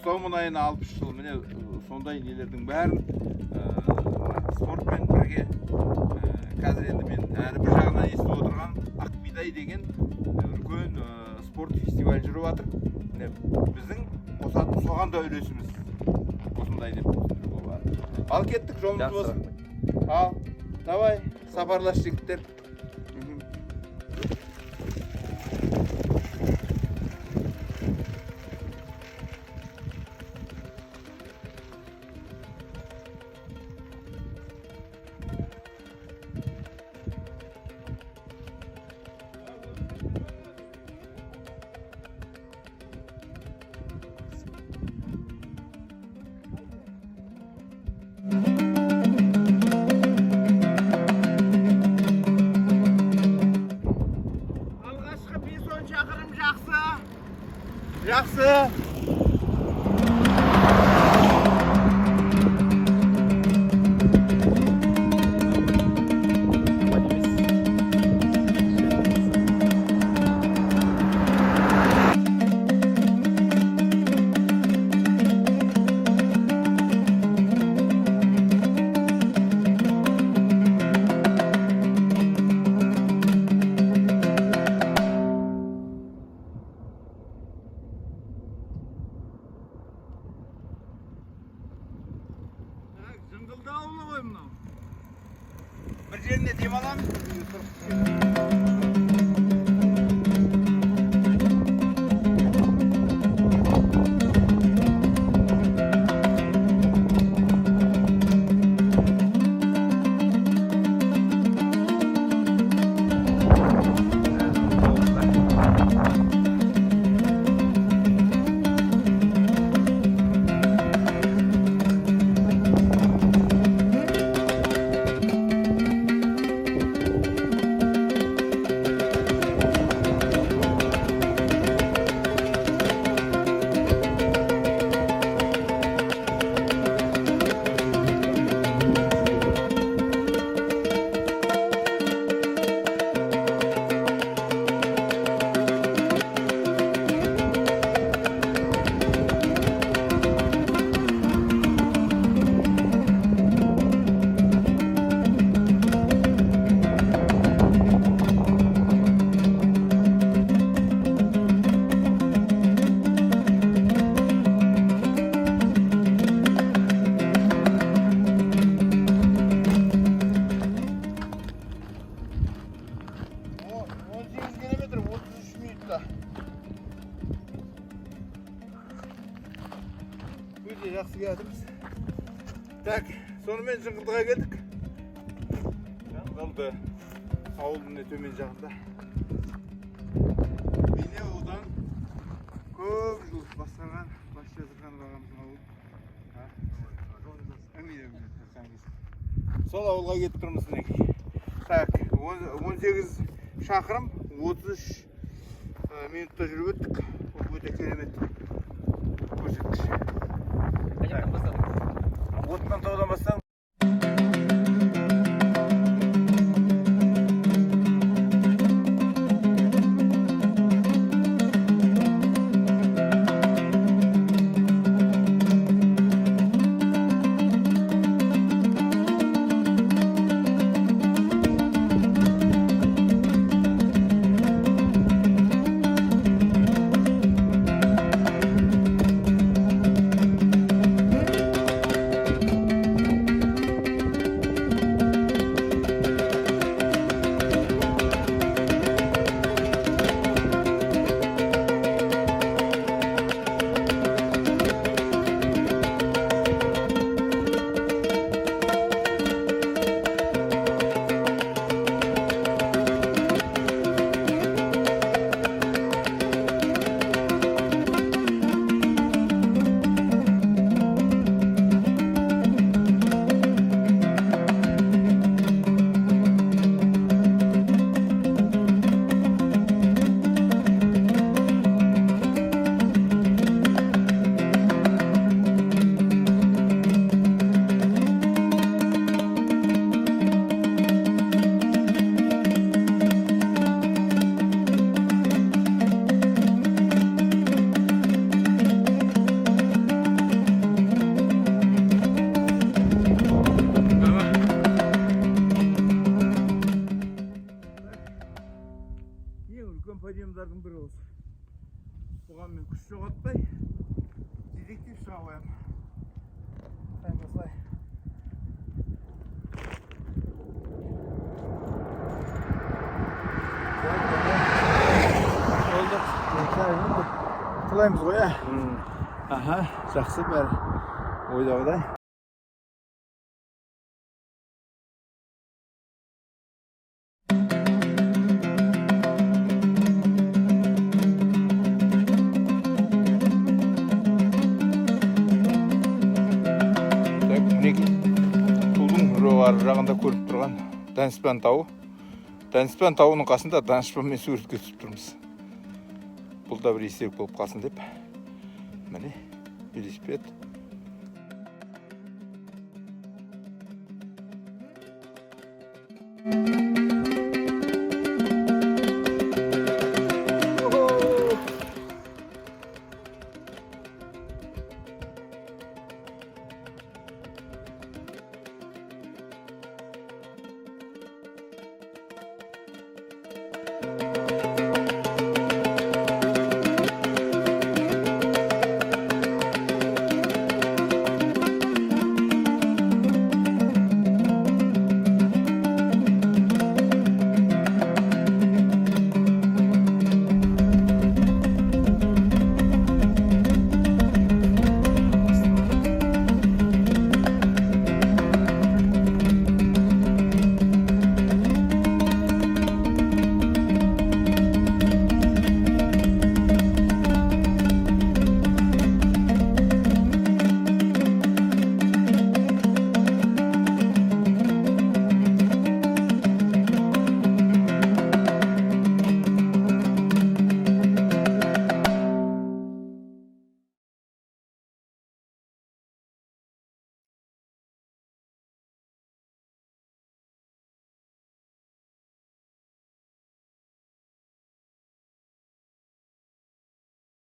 мұнайын 60 жыл міне сондай нелердің бәрін спортпен бірге қазір енді мен әрі бір жағынан естіп отырған Ақбидай деген үлкен спорт фестиваль жүріп жатыр. Міне біздің қосатын соған да үлесіміз осындай деп түсіндіруге болады. Ал кеттік, жолымыз болсын. Ал, давай, сапарлаш жігіттер. Алғашқы 5-10 шақырым жақсы. Жақсы. Жыңғылдауылы ғой мынау. Bir жеріне демаламыз. Жақсы келдіміз. Так, сонымен Жыңғылдыға келдік. Жыңғылды ауылының төмен жағында. Бейне одан көп жыл басқарған Басжазырхан ағамыздың ауылы. Сол ауылға кетіп тұрмыз мінекей. Так, 18 шақырым, 33 минутта жүріп өттік. Өте керемет көрсеткіш. Отынан таудан бастап. ойлаймыз ғой, Аха, жақсы бәрі. Ойдағыдай. Ар жағында көріп тұрған Данышпан тауы. Данышпан тауының қасында Данышпанмен суретке түсіп тұрмыз. Бұл да бір естелік болып қалсын деп. Міне, велосипед.